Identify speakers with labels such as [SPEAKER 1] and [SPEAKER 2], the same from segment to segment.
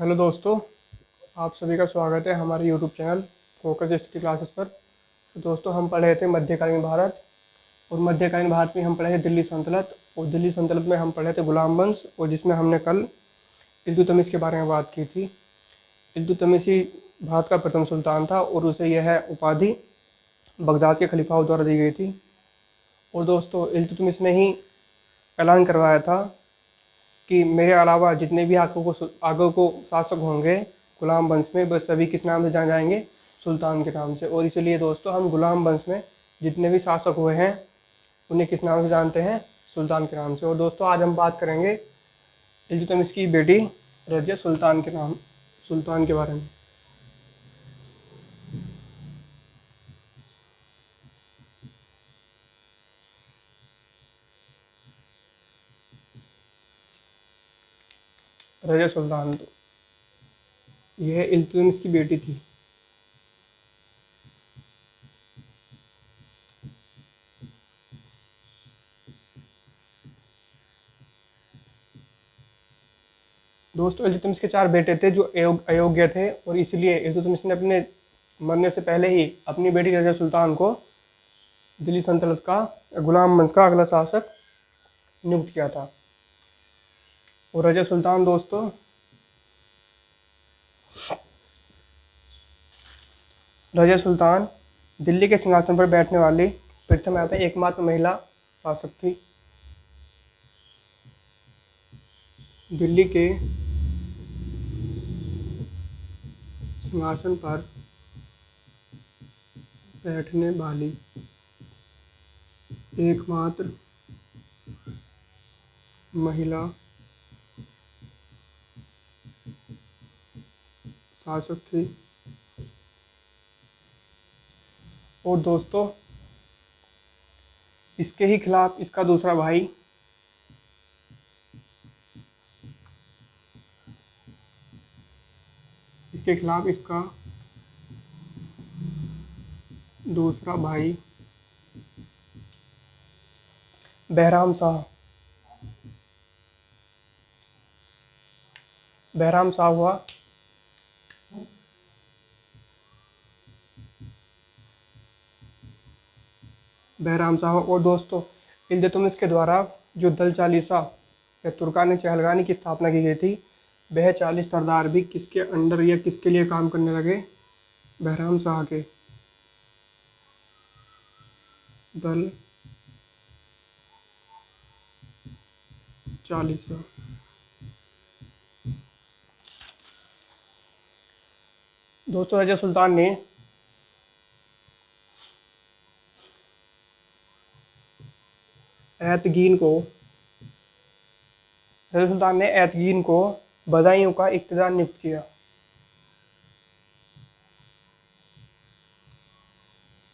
[SPEAKER 1] Hello दोस्तों, आप सभी का स्वागत है हमारे YouTube channel focus study classes पर। तो दोस्तों, हम पढ़ रहे थे मध्यकालीन भारत, और मध्यकालीन भारत में हम पढ़े थे दिल्ली सल्तनत, और दिल्ली सल्तनत में हम पढ़े थे गुलाम वंश, और जिसमें हमने कल इल्तुतमिश के बारे में बात की थी। इल्तुतमिश ही भारत का प्रथम सुल्तान था और उसे यह उपाधि बगदाद के खलीफाओं द्वारा दी गई थी। और दोस्तों, इल्तुतमिश ने ही ऐलान करवाया था कि मेरे अलावा जितने भी आगे को शासक होंगे गुलाम वंश में, बस सभी किस नाम से जाने जाएंगे? सुल्तान के नाम से। और इसलिए दोस्तों, हम गुलाम वंश में जितने भी शासक हुए हैं उन्हें किस नाम से जानते हैं? सुल्तान के नाम से। और दोस्तों, आज हम बात करेंगे इल्तुतमिश की बेटी रजिया सुल्तान के बारे में। रजिया सुल्तान तो यह इल्तुतमिश की बेटी थी। दोस्तों, इल्तुतमिश के 4 बेटे थे जो अयोग्य थे, और इसलिए इल्तुतमिश ने अपने मरने से पहले ही अपनी बेटी रजिया सुल्तान को दिल्ली सल्तनत का, गुलाम वंश का अगला शासक नियुक्त किया था। और रजिया सुल्तान दोस्तों, रजिया सुल्तान दिल्ली के सिंहासन पर बैठने वाली प्रथम या फिर एकमात्र महिला शासक थी। दिल्ली के सिंहासन पर बैठने वाली एकमात्र महिला शासक थी। और दोस्तों, इसके ही खिलाफ इसका दूसरा भाई इसके खिलाफ इसका दूसरा भाई बहराम शाह बहराम शाह हुआ। बहराम शाह। और दोस्तों, इल्तुतमिश के द्वारा जो दल चालीसा या तुर्कान चहलगानी की स्थापना की गई थी, वह 40 सरदार भी किसके अंडर या किसके लिए काम करने लगे? बहराम शाह के दल चालीसा। दोस्तों, रजिया सुल्तान ने ऐतगीन को रजिया सुल्तान ने ऐतगीन को बदायूं का इक़्तिदार नियुक्त किया।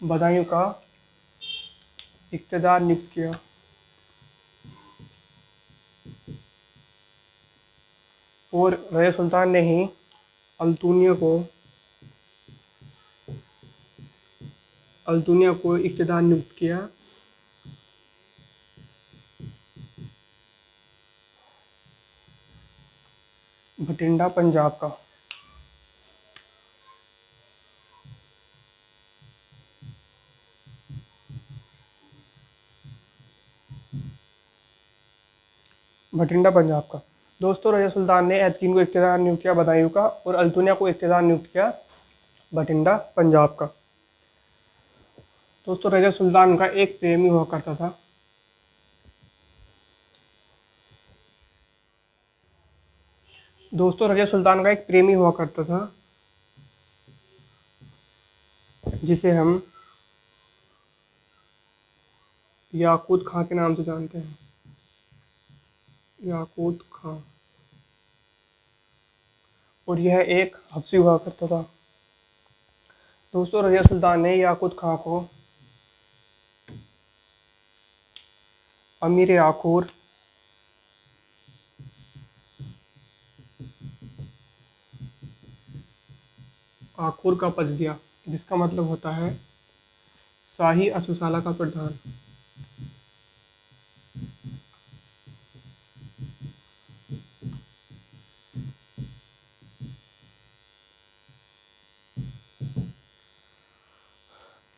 [SPEAKER 1] बदायूं का इक़्तिदार नियुक्त किया। और रजिया सुल्तान ने ही अल्तुनिया को इक़्तिदार नियुक्त किया। भटिंडा पंजाब का। भटिंडा पंजाब का। दोस्तों, रजिया सुल्तान ने ऐतकीन को इक़्तिदार नियुक्त किया बदायूं का, और अल्तुनिया को इक़्तिदार नियुक्त किया भटिंडा पंजाब का। दोस्तों, रजिया सुल्तान का एक प्रेमी हुआ करता था। दोस्तों, रजिया सुल्तान का एक प्रेमी हुआ करता था जिसे हम याकूत खां के नाम से जानते हैं। याकूत खां। और यह एक हबशी हुआ करता था। दोस्तों, रजिया सुल्तान ने याकूत खां को अमीर आखूर का पद दिया, जिसका मतलब होता है शाही अश्वशाला का प्रधान।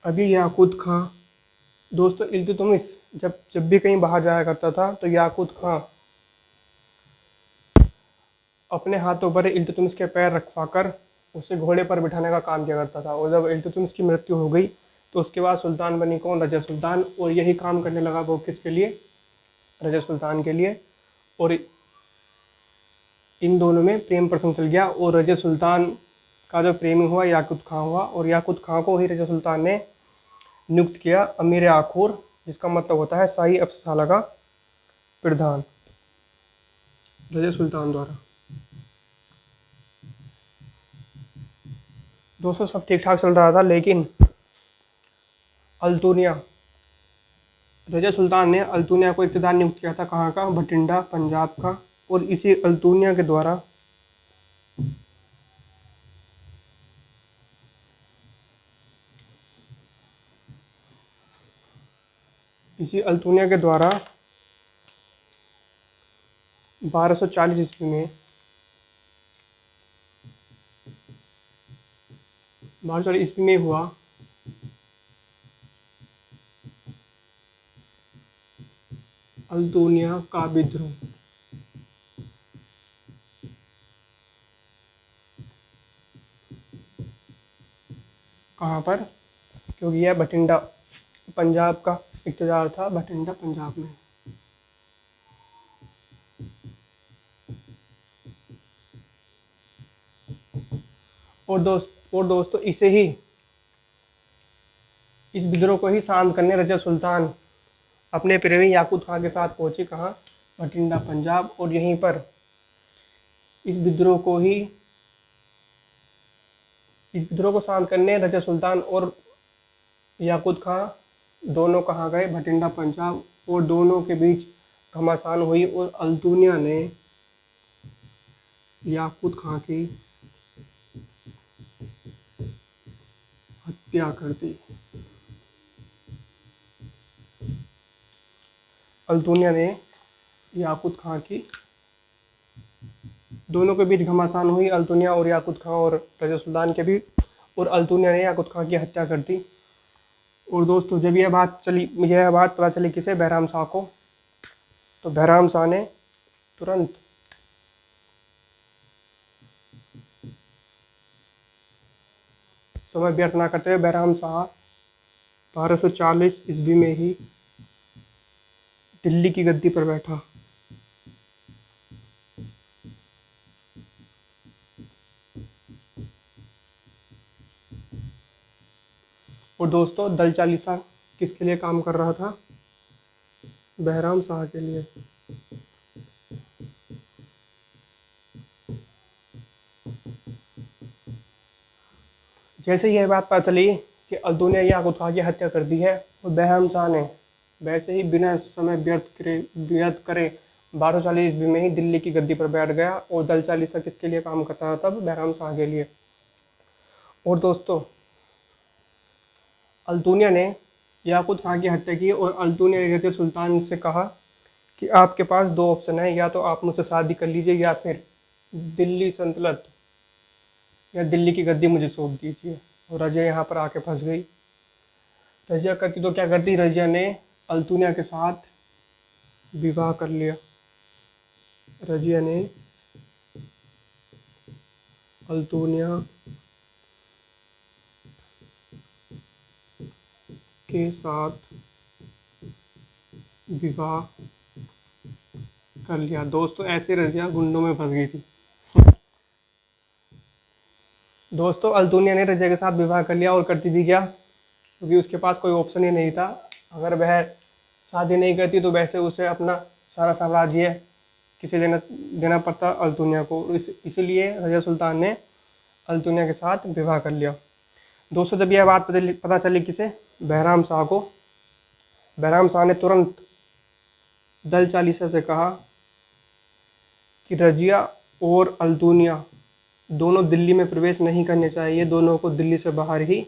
[SPEAKER 1] अभी याकूत खां, दोस्तों इल्तुतमिश जब जब भी कहीं बाहर जाया करता था तो याकूत खां अपने हाथों पर इल्तुतमिश के पैर रखवाकर उसे घोड़े पर बिठाने का काम किया करता था। और जब इल्तुतमिश की मृत्यु हो गई तो उसके बाद सुल्तान बनी कौन, रज़िया सुल्तान। और यही काम करने लगा वो किसके लिए, रज़िया सुल्तान के लिए। और इन दोनों में प्रेम प्रसंग चल गया और रज़िया सुल्तान का जो प्रेमी हुआ याकूत खां हुआ। और याकूत खां को ही रज़िया सुल्तान ने नियुक्त किया अमीर आखूर, जिसका मतलब होता है शाही अफसाला का प्रधान, रज़िया सुल्तान द्वारा। दोस्तों सब ठीक ठाक चल रहा था, लेकिन अल्तुनिया, रज़िया सुल्तान ने अल्तुनिया को इक़्तिदार नियुक्त किया था कहाँ का, भटिंडा पंजाब का। और इसी अल्तुनिया के द्वारा इसी अल्तुनिया के द्वारा 1240 ईस्वी में 1240 ईस्वी में हुआ अल्तुनिया का विद्रोह। कहाँ पर, क्योंकि यह भटिंडा पंजाब का इक़्तिदार था, भटिंडा पंजाब में। और दोस्तों इस विद्रोह को ही शांत करने रज़िया सुल्तान अपने प्रेमी याकूत खां के साथ पहुंची कहाँ, भटिंडा पंजाब। और यहीं पर इस विद्रोह को शांत करने रज़िया सुल्तान और याकूत खां दोनों कहाँ गए, भटिंडा पंजाब। और दोनों के बीच घमासान हुई और अल्तुनिया ने याकूत खां की हत्या कर दी। अल्तुनिया ने याकूत खां की, दोनों के बीच घमासान हुई, अल्तुनिया और याकूत खां और रज़िया सुल्तान के बीच। और अल्तुनिया ने याकूत खां की हत्या कर दी। और दोस्तों जब यह बात पता चली किसे, बैराम शाह को, तो बैराम शाह ने तुरंत समय व्यर्थ ना करते हुए बैराम शाह 1240 ईस्वी में ही दिल्ली की गद्दी पर बैठा। और दोस्तों दल चालीसा किसके लिए काम कर रहा था, बैराम शाह के लिए। जैसे यह बात पता चली कि अल्तुनिया याकूत खां की हत्या कर दी है, और बैराम शाह ने वैसे ही बिना समय व्यर्थ करे 1240 ईस्वी में ही दिल्ली की गद्दी पर बैठ गया। और दल चालीसा किसके लिए काम करता था तब, बैराम शाह के लिए। और दोस्तों अल्तुनिया ने याकूत खां की हत्या की और अल्तुनिया ने रज़िया सुल्तान से कहा कि आपके पास दो ऑप्शन है, या तो आप मुझसे शादी कर लीजिए या फिर दिल्ली सल्तनत या दिल्ली की गद्दी मुझे सौंप दीजिए। और रज़िया यहाँ पर आके फंस गई। रज़िया करती तो क्या करती, रज़िया ने अल्तुनिया के साथ विवाह कर लिया। रज़िया ने अल्तुनिया के साथ विवाह कर लिया। दोस्तों ऐसे रज़िया गुंडों में फंस गई थी। दोस्तों अल्तुनिया ने रज़िया के साथ विवाह कर लिया और करती भी क्या, क्योंकि उसके पास कोई ऑप्शन ही नहीं था। अगर वह शादी नहीं करती तो वैसे उसे अपना सारा साम्राज्य किसे देना पड़ता, अल्तुनिया को। इसीलिए रज़िया सुल्तान ने अल्तुनिया के साथ विवाह कर लिया। दोस्तों जब यह बात पता चली किसे, बैराम शाह को, बैराम शाह ने तुरंत दल चालीसा से कहा कि रज़िया और अल्तुनिया दोनों दिल्ली में प्रवेश नहीं करने चाहिए, दोनों को दिल्ली से बाहर ही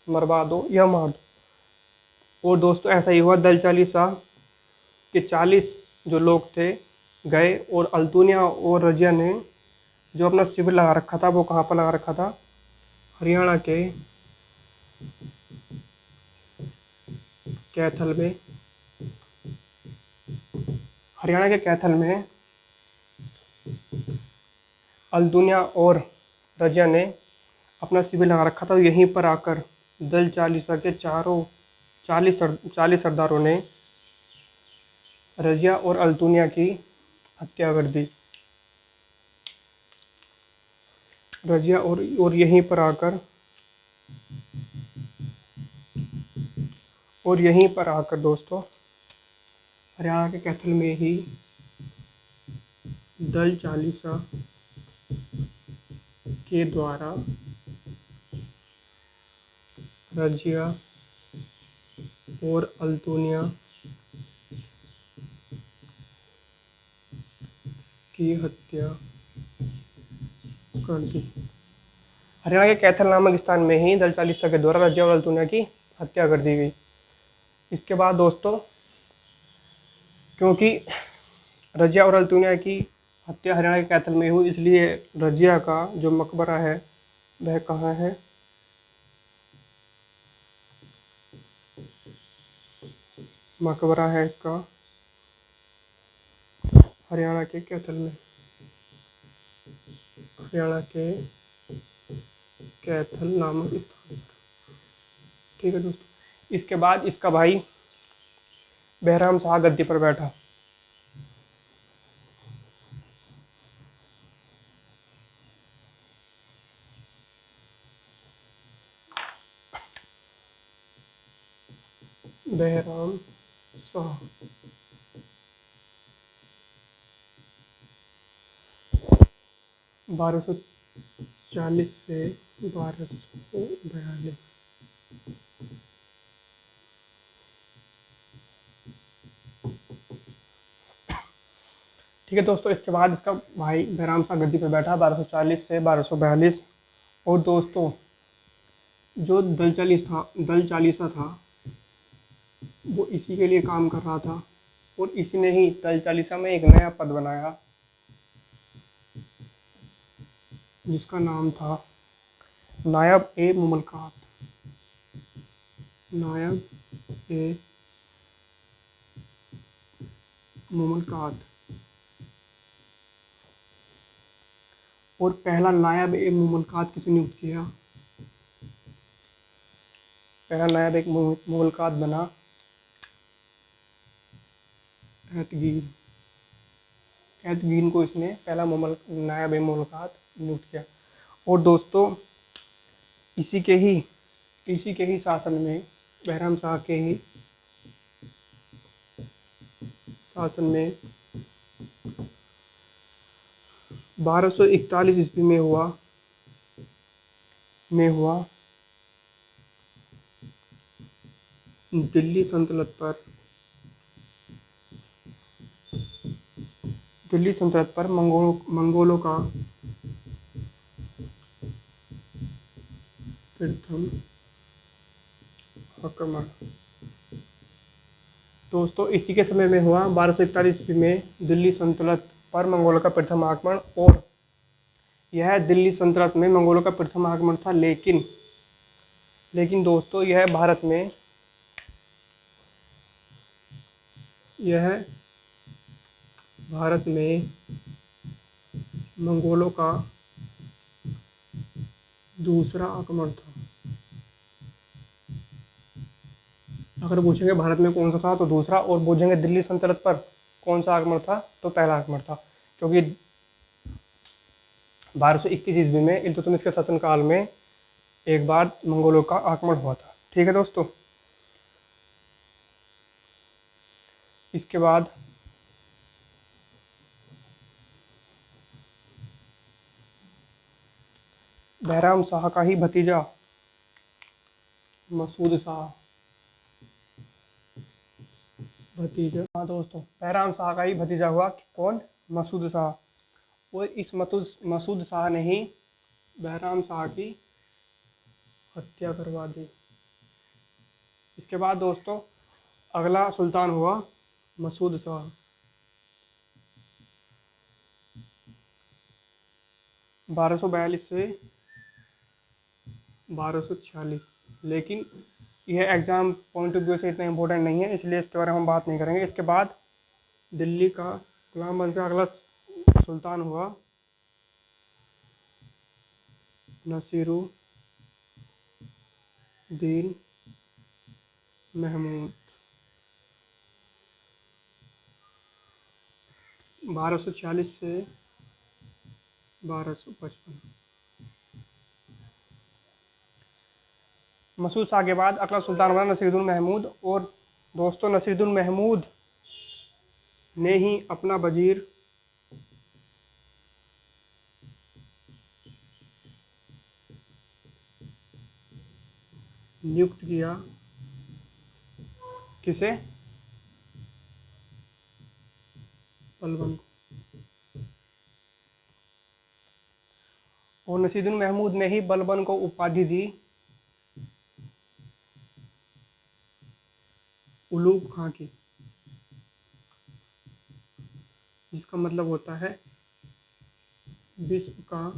[SPEAKER 1] मरवा दो या मार दो। और दोस्तों ऐसा ही हुआ, दल चालीसा के 40 जो लोग थे गए, और अल्तुनिया और रज़िया ने जो अपना शिविर लगा रखा था वो कहाँ पर लगा रखा था, हरियाणा के कैथल में, हरियाणा के कैथल में अल्दुनिया और रजिया ने अपना शिविर लगा रखा था। यहीं पर आकर दल चालीसा के चारों 40 सरदारों ने रजिया और अल्दुनिया की हत्या कर दी। रजिया और यहीं पर आकर दोस्तों हरियाणा के कैथल में ही दल चालीसा के द्वारा रजिया और अल्तुनिया की हत्या कर दी। हरियाणा के कैथल नामक स्थान में ही दल चालीसा के द्वारा रजिया और अल्तुनिया की हत्या कर दी गई। इसके बाद दोस्तों, क्योंकि रजिया और अल्तुनिया की हत्या हरियाणा के कैथल में हुई, इसलिए रजिया का जो मकबरा है वह कहाँ है? मकबरा है इसका हरियाणा के कैथल में, हरियाणा के कैथल नामक स्थान पर। ठीक है दोस्तों। इसके बाद इसका भाई बहराम शाह गद्दी पर बैठा। बहराम शाह 1240 से 1242। ठीक है दोस्तों। इसके बाद इसका भाई बहराम शाह गद्दी पर बैठा 1240 से 1242। और दोस्तों, जो दल चालीसा था वो इसी के लिए काम कर रहा था, और इसी ने ही दल चालीसा में एक नया पद बनाया जिसका नाम था नायब ए मुमलकात। नायब ए मुमलकात। और पहला नायब ए मुमलकात किसे नियुक्त किया? पहला नायब एक मुमलकात बना एतगीन। एतगीन को इसने पहला नायब ए मुमलकात नियुक्त किया। और दोस्तों, इसी के ही शासन में, बहराम शाह के ही शासन में 1241 ईस्वी में हुआ दिल्ली सल्तनत पर मंगोलों का प्रथम आक्रमण। दोस्तों, इसी के समय में हुआ 1241 ईस्वी में दिल्ली सल्तनत पर मंगोलों का प्रथम आक्रमण। और यह दिल्ली सल्तनत में मंगोलों का प्रथम आक्रमण था, लेकिन दोस्तों यह भारत में मंगोलों का दूसरा आक्रमण था। अगर पूछेंगे भारत में कौन सा था तो दूसरा, और पूछेंगे दिल्ली सल्तनत पर कौन सा आक्रमण था तो पहला आक्रमण था। क्योंकि 1221 ईस्वी में इल्तुतमिश के शासनकाल में एक बार मंगोलों का आक्रमण हुआ था। ठीक है दोस्तों। इसके बाद बहराम शाह का ही भतीजा मसूद शाह। हाँ दोस्तों, बहराम शाह का ही भतीजा हुआ कौन? मसूद शाह। और इस मसूद शाह ने ही बहराम शाह की हत्या करवा दी। इसके बाद दोस्तों अगला सुल्तान हुआ मसूद शाह। 1242 से 1246। लेकिन यह एग्ज़ाम पॉइंट ऑफ व्यू से इतना इम्पोर्टेंट नहीं है, इसलिए इसके बारे में हम बात नहीं करेंगे। इसके बाद दिल्ली का गुलाम बन का अगला सुल्तान हुआ नसीरुद्दीन महमूद। 1246 से 1255। मसूद शाह के बाद अगला सुल्तान बना नसीरुद्दीन महमूद। और दोस्तों, नसीरुद्दीन महमूद ने ही अपना वजीर नियुक्त किया। किसे? बलबन को। और नसीरुद्दीन महमूद ने ही बलबन को उपाधि दी उलूग खां की, जिसका मतलब होता है विश्व का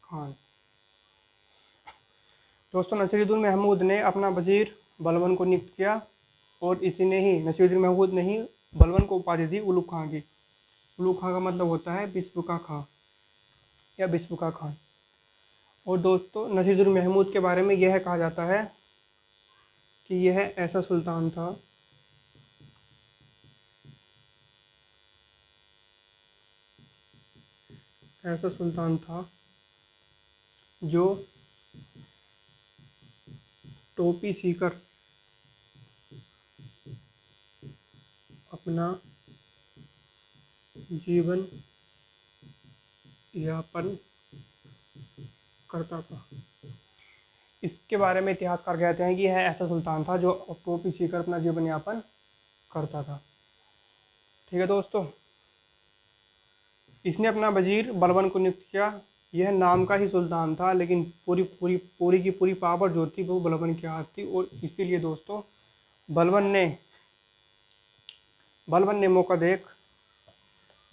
[SPEAKER 1] खान। दोस्तों, नसीरुद्दीन महमूद ने अपना वजीर बलबन को नियुक्त किया और इसी ने ही, नसीरुद्दीन महमूद ने ही बलबन को उपाधि दी उलूग खां की। उलूग खां का मतलब होता है विश्व का खां या विश्व का खान। और दोस्तों, नसीरुद्दीन महमूद के बारे में यह कहा जाता है कि यह ऐसा सुल्तान था जो टोपी सीकर अपना जीवन यापन करता था। इसके बारे में इतिहासकार कहते हैं कि यह ऐसा सुल्तान था जो टोपी सीकर अपना जीवन यापन करता था। ठीक है दोस्तों, इसने अपना वजीर बलबन को नियुक्त किया। यह नाम का ही सुल्तान था, लेकिन पूरी की पूरी पावर जो थी वो बलबन के हाथ थी। और इसीलिए दोस्तों, बलबन ने मौका देख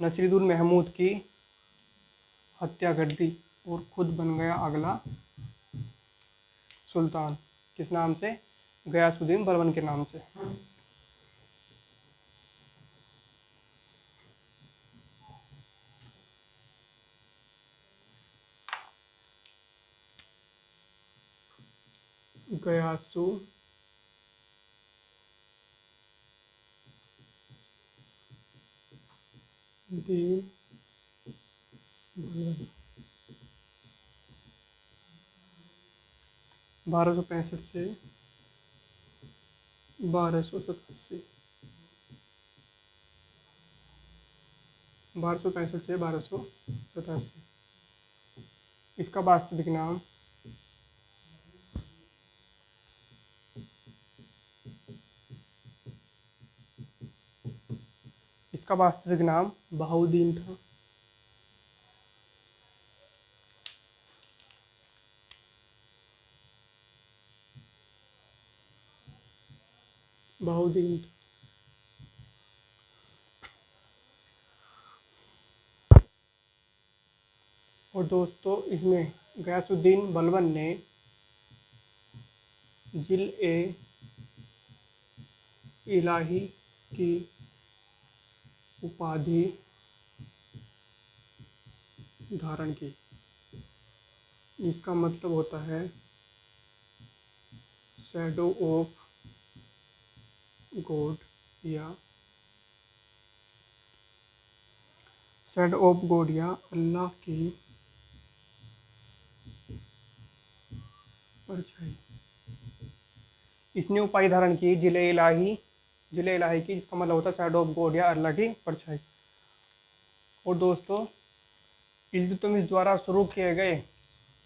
[SPEAKER 1] नसीरुद्दीन महमूद की हत्या कर दी और खुद बन गया अगला सुल्तान। किस नाम से? गयासुद्दीन बलबन के नाम से। गयासुद्दीन बलबन 1265 से 1287। 1265 से 1287। इसका वास्तविक नाम बहाउद्दीन था। बहाउद्दीन। और दोस्तों, इसमें गयासुद्दीन बलबन ने जिल-ए-इलाही की उपाधि धारण की। इसका मतलब होता है शैडो ऑफ गॉड या अल्लाह की परछाई। इसने उपाधि धारण की जिले-इलाही की, जिसका मतलब होता है शैडो ऑफ गॉड या अल्लाह की परछाई। और दोस्तों, इल्तुतमिश द्वारा शुरू किए गए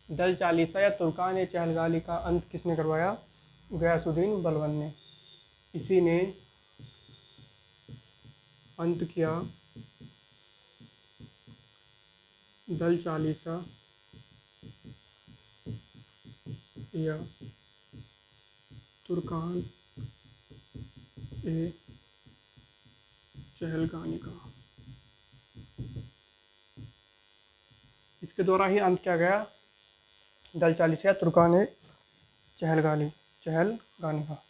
[SPEAKER 1] दल चालीसा या तुर्कान चहलगाली का अंत किसने करवाया? गयासुद्दीन बलबन ने। इसी ने अंत किया दल चालीसा या तुर्कान ए चहलगानी का। इसके द्वारा ही अंत किया गया दल चालीसा या तुर्कान ए चहलगानी, चहलगानी, हाँ।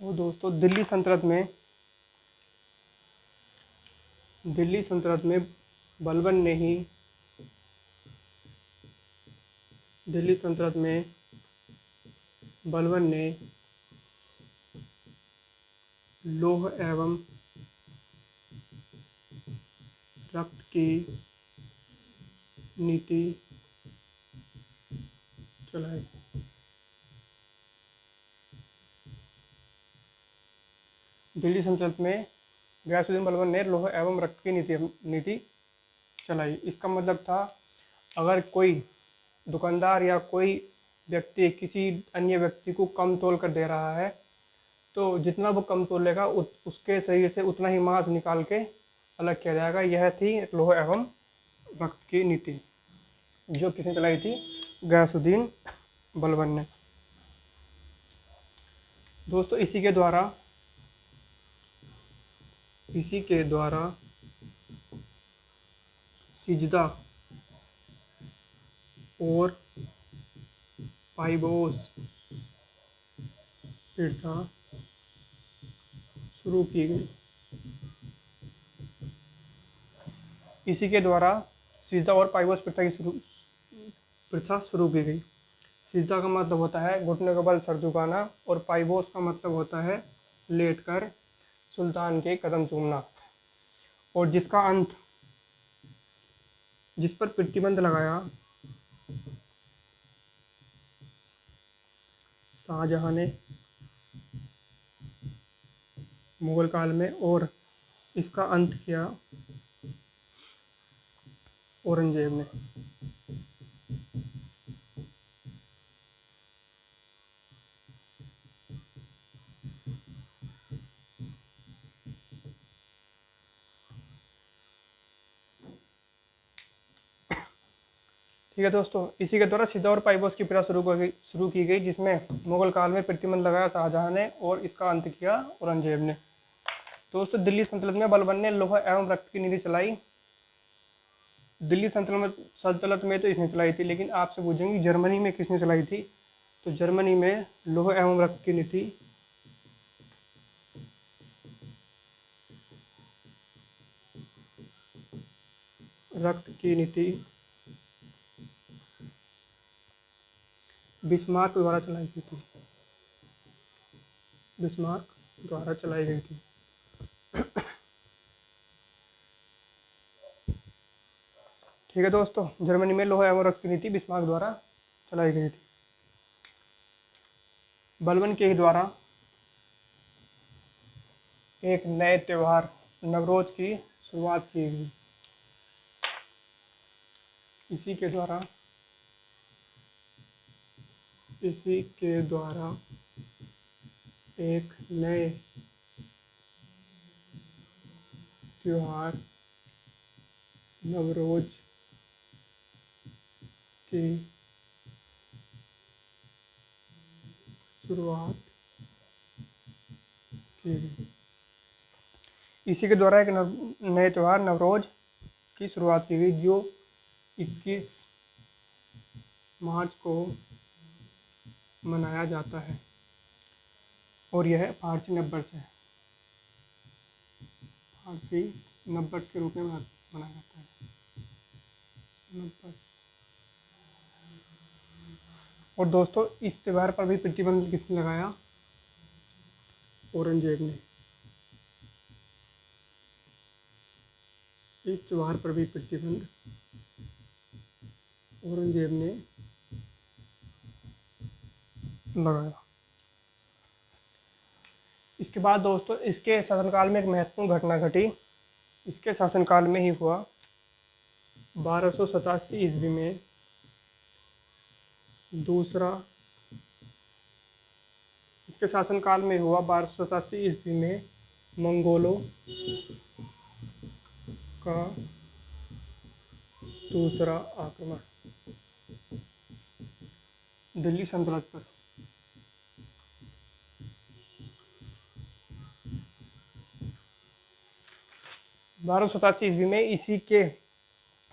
[SPEAKER 1] और दोस्तों दिल्ली सल्तनत में बलबन ने ही दिल्ली सल्तनत में बलबन ने लौह एवं रक्त की नीति चलाई। दिल्ली सल्तनत में गयासुद्दीन बलबन ने लौह एवं रक्त की नीति चलाई। इसका मतलब था, अगर कोई दुकानदार या कोई व्यक्ति किसी अन्य व्यक्ति को कम तोल कर दे रहा है, तो जितना वो कम तोलेगा उसके शरीर से उतना ही मांस निकाल के अलग किया जाएगा। यह थी लौह एवं रक्त की नीति, जो किसने चलाई थी? गयासुद्दीन बलबन ने। दोस्तों इसी के द्वारा सिजदा और पाइबोस प्रथा शुरू की गई। इसी के द्वारा सिजदा और पाइबोस प्रथा शुरू की गई। सिजदा का मतलब होता है घुटने के बल सर झुकाना, और पाइबोस का मतलब होता है लेटकर सुल्तान के कदम चूमना। और जिस पर प्रतिबंध लगाया शाहजहां ने मुगल काल में, और इसका अंत किया औरंगजेब ने। ठीक है दोस्तों, इसी के द्वारा सिजदा और पाइबोस की प्रथा शुरू की गई, जिसमें मुगल काल में प्रतिबंध लगाया शाहजहां ने, और इसका अंत किया औरंगजेब ने। दोस्तों दिल्ली सल्तनत में बलबन ने लौह एवं रक्त की नीति चलाई। दिल्ली सल्तनत में तो इसने चलाई थी, लेकिन आपसे पूछेंगे जर्मनी में किसने चलाई थी? तो जर्मनी में लौह एवं रक्त की नीति बिस्मार्क द्वारा चलाई गई थी। बिस्मार्क द्वारा चलाई गई थी। ठीक है दोस्तों, जर्मनी में लौह एवं रक्त की नीति बिस्मार्क द्वारा चलाई गई थी। बलबन के ही द्वारा एक नए त्यौहार नवरोज की शुरुआत की गई। इसी के द्वारा एक नए त्योहार नवरोज की शुरुआत की गई। इसी के द्वारा एक नए त्यौहार नवरोज की शुरुआत की गई, जो 21 मार्च को मनाया जाता है, और यह पारसी नववर्ष है। पारसी नववर्ष के रूप में मनाया जाता है, नववर्ष। और दोस्तों इस त्यौहार पर भी प्रतिबंध किसने लगाया? औरंगजेब ने। इस त्यौहार पर भी प्रतिबंध औरंगजेब ने लगाया। इसके बाद दोस्तों इसके शासनकाल में एक महत्वपूर्ण घटना घटी। इसके शासनकाल में ही हुआ 1287 ईस्वी में इसके शासनकाल में हुआ 1287 ईस्वी में मंगोलों का दूसरा आक्रमण दिल्ली सल्तनत पर। 1287 ईस्वी में इसी के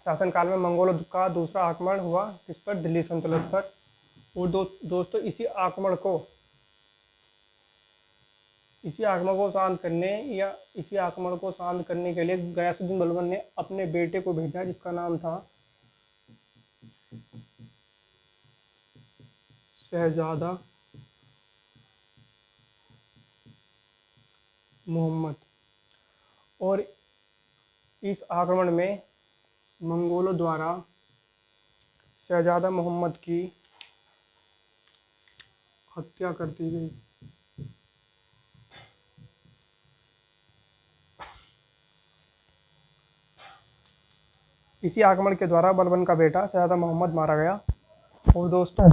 [SPEAKER 1] शासनकाल में मंगोलों का दूसरा आक्रमण हुआ किस पर? दिल्ली सल्तनत पर। और दोस्तों इसी आक्रमण को शांत करने या इसी आक्रमण को शांत करने के लिए गयासुद्दीन बलबन ने अपने बेटे को भेजा, जिसका नाम था शहजादा मोहम्मद। और इस आक्रमण में मंगोलों द्वारा शहजादा मोहम्मद की हत्या कर दी गई। इसी आक्रमण के द्वारा बलबन का बेटा शहजादा मोहम्मद मारा गया। और दोस्तों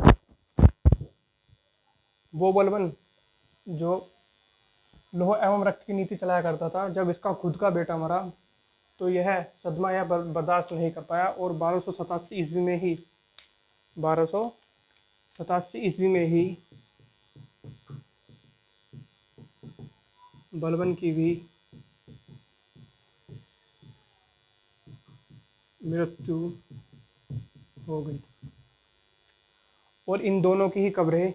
[SPEAKER 1] वो बलबन जो लौह एवं रक्त की नीति चलाया करता था, जब इसका खुद का बेटा मरा तो यह सदमा यह बर्दाश्त नहीं कर पाया और 1287 ईस्वी में ही बलबन की भी मृत्यु हो गई। और इन दोनों की ही कब्रें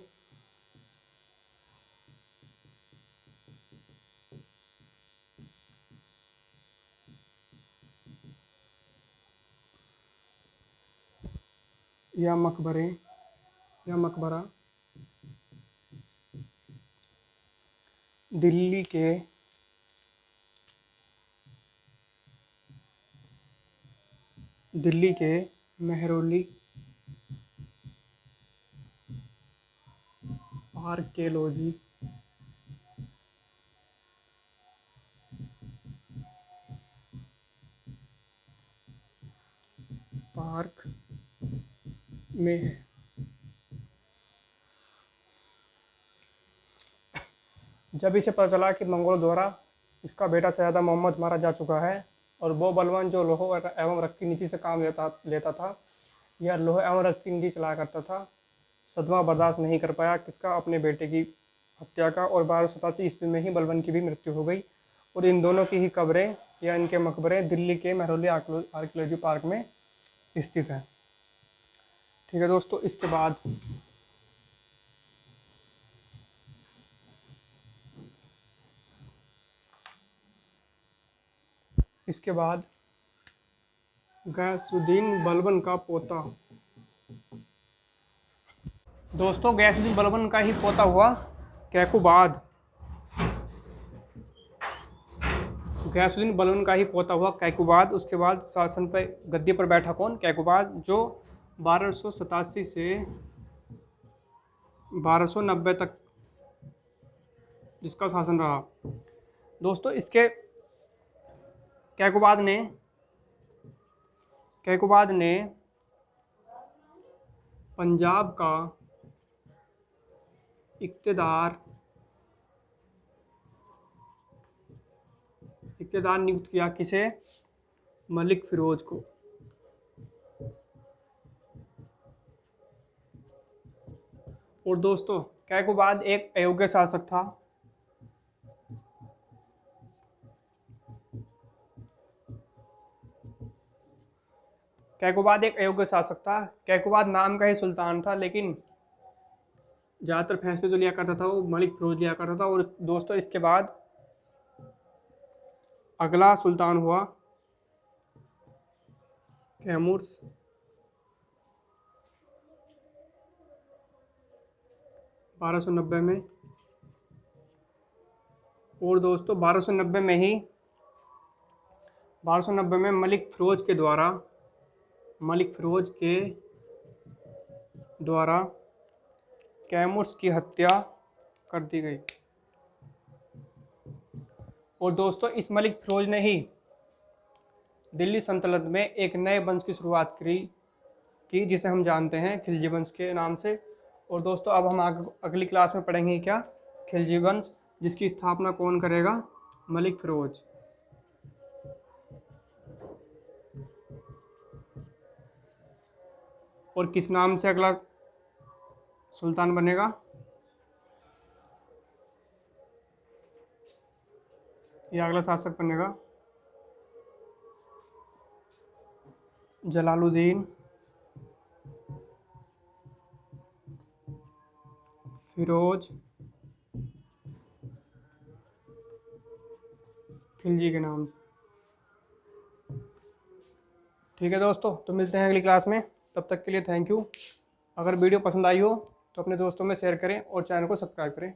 [SPEAKER 1] या मकबरा दिल्ली के मेहरौली आर्कियोलॉजी पार्क में है। जब इसे पता चला कि मंगोलों द्वारा इसका बेटा शहजादा मोहम्मद मारा जा चुका है और वो बलवान जो लौह एवं रक्त की नीति से काम लेता था या लौह एवं रक्त की नीति चलाया करता था, सदमा बर्दाश्त नहीं कर पाया किसका? अपने बेटे की हत्या का। और 1287 ईस्वी में ही बलबन की भी मृत्यु हो गई। और इन दोनों की ही कब्रें या इनके मकबरे दिल्ली के मेहरौली आर्कियोलॉजी पार्क में स्थित हैं। ठीक है दोस्तों, इसके बाद गयासुद्दीन बलबन का पोता। दोस्तों गयासुद्दीन बलबन का ही पोता हुआ कैकुबाद। गयासुद्दीन बलबन का ही पोता हुआ कैकुबाद। उसके बाद शासन पर गद्दी पर बैठा कौन? कैकुबाद, जो 1287 से 1290 तक जिसका शासन रहा। दोस्तों इसके कैकुबाद ने पंजाब का इक्तेदार नियुक्त किया, किसे? मलिक फिरोज को। और दोस्तों कैकुबाद एक अयोग्य शासक था। कैकुबाद नाम का ही सुल्तान था, लेकिन ज़्यादातर फैसले जो लिया करता था वो मलिक फिरोज लिया करता था। और दोस्तों इसके बाद अगला सुल्तान हुआ कैमूर्स। 1290 में। और दोस्तों 1290 में मलिक फिरोज के द्वारा कैमूर्स की हत्या कर दी गई। और दोस्तों इस मलिक फिरोज ने ही दिल्ली सल्तनत में एक नए वंश की शुरुआत की जिसे हम जानते हैं खिलजी वंश के नाम से। और दोस्तों अब हम अगली क्लास में पढ़ेंगे क्या? खिलजी वंश, जिसकी स्थापना कौन करेगा? मलिक फिरोज। और किस नाम से अगला सुल्तान बनेगा? या अगला शासक बनेगा? जलालुद्दीन, फिरोज खिलजी के नाम से। ठीक है दोस्तों, तो मिलते हैं अगली क्लास में। तब तक के लिए थैंक यू। अगर वीडियो पसंद आई हो तो अपने दोस्तों में शेयर करें और चैनल को सब्सक्राइब करें।